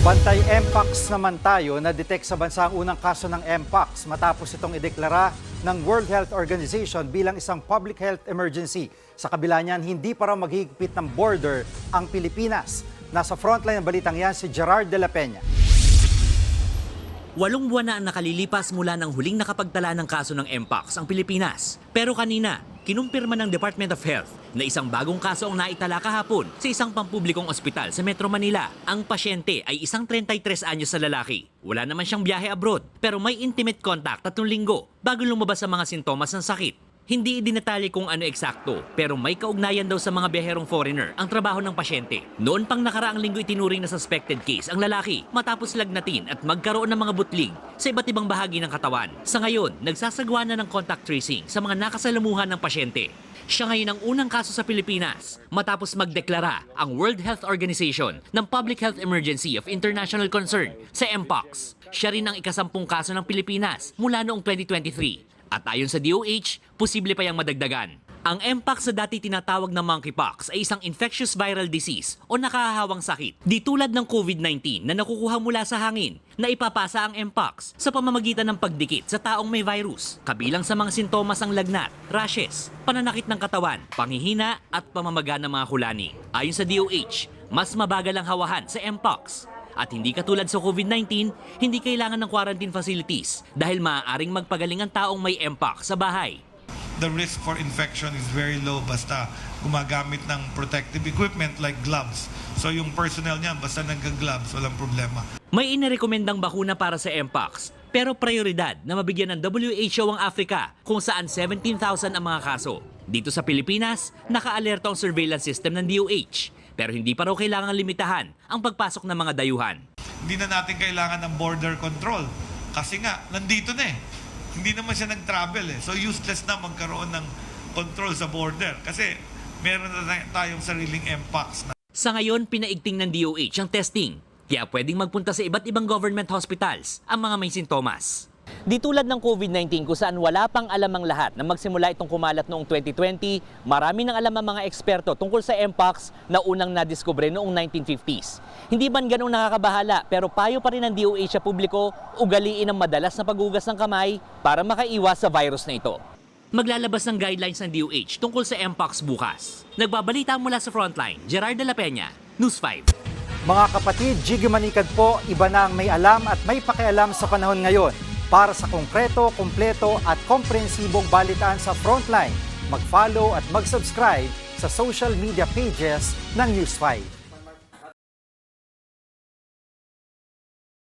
Bantay Mpox naman tayo, na-detect sa bansa ang unang kaso ng Mpox matapos itong ideklara ng World Health Organization bilang isang public health emergency. Sa kabila niyan, hindi pa raw maghihigpit ng border ang Pilipinas. Nasa frontline ng balitang yan si Gerard de la Peña. 8 buwan na ang nakalilipas mula ng huling nakapagtala ng kaso ng Mpox ang Pilipinas. Pero kanina, kinumpirma ng Department of Health na isang bagong kaso ang naitala kahapon sa isang pampublikong ospital sa Metro Manila. Ang pasyente ay isang 33 anyos na lalaki. Wala naman siyang biyahe abroad pero may intimate contact 3 linggo bago lumabas ang mga sintomas ng sakit. Hindi idinatali kung ano eksakto pero may kaugnayan daw sa mga biyaherong foreigner ang trabaho ng pasyente. Noon pang nakaraang linggo itinuring na suspected case ang lalaki matapos lagnatin at magkaroon ng mga butlig sa iba't ibang bahagi ng katawan. Sa ngayon, nagsasagawa na ng contact tracing sa mga nakasalamuhan ng pasyente. Siya ngayon ang unang kaso sa Pilipinas matapos magdeklara ang World Health Organization ng Public Health Emergency of International Concern sa Mpox. Siya rin ang ikasampung kaso ng Pilipinas mula noong 2023. At ayon sa DOH, posible pa yang madagdagan. Ang Mpox sa dati tinatawag na monkeypox ay isang infectious viral disease o nakahahawang sakit. Di tulad ng COVID-19 na nakukuha mula sa hangin, na ipapasa ang Mpox sa pamamagitan ng pagdikit sa taong may virus. Kabilang sa mga sintomas ang lagnat, rashes, pananakit ng katawan, panghihina at pamamaga ng mga hulani. Ayon sa DOH, mas mabagal ang hawahan sa Mpox. At hindi katulad sa COVID-19, hindi kailangan ng quarantine facilities dahil maaaring magpagaling ang taong may Mpox sa bahay. The risk for infection is very low basta gumagamit ng protective equipment like gloves. So yung personnel niya, basta nag-gloves, walang problema. May inirekomendang bakuna para sa Mpox, pero prioridad na mabigyan ng WHO ang Africa kung saan 17,000 ang mga kaso. Dito sa Pilipinas, naka-alerto ang surveillance system ng DOH. Pero hindi pa raw kailangan limitahan ang pagpasok ng mga dayuhan. Hindi na natin kailangan ng border control kasi nga, nandito na eh. Hindi naman siya nag-travel eh. So useless na magkaroon ng control sa border kasi meron na tayong sariling Mpox. Sa ngayon, pinaigting ng DOH ang testing. Kaya pwedeng magpunta sa iba't ibang government hospitals ang mga may sintomas. Di tulad ng COVID-19 kung saan wala pang alam ang lahat na magsimula itong kumalat noong 2020, marami nang alam ang mga eksperto tungkol sa Mpox na unang nadiskubre noong 1950s. Hindi man ganong nakakabahala pero payo pa rin ng DOH sa publiko, ugaliin ang madalas na paghugas ng kamay para makaiwas sa virus na ito. Maglalabas ng guidelines ng DOH tungkol sa Mpox bukas. Nagbabalita mula sa Frontline, Gerard de la Peña, News 5. Mga kapatid, Jiggy Manikad po, iba na ang may alam at may pakialam sa panahon ngayon. Para sa konkreto, kumpleto at komprehensibong balitaan sa Frontline, mag-follow at mag-subscribe sa social media pages ng News 5.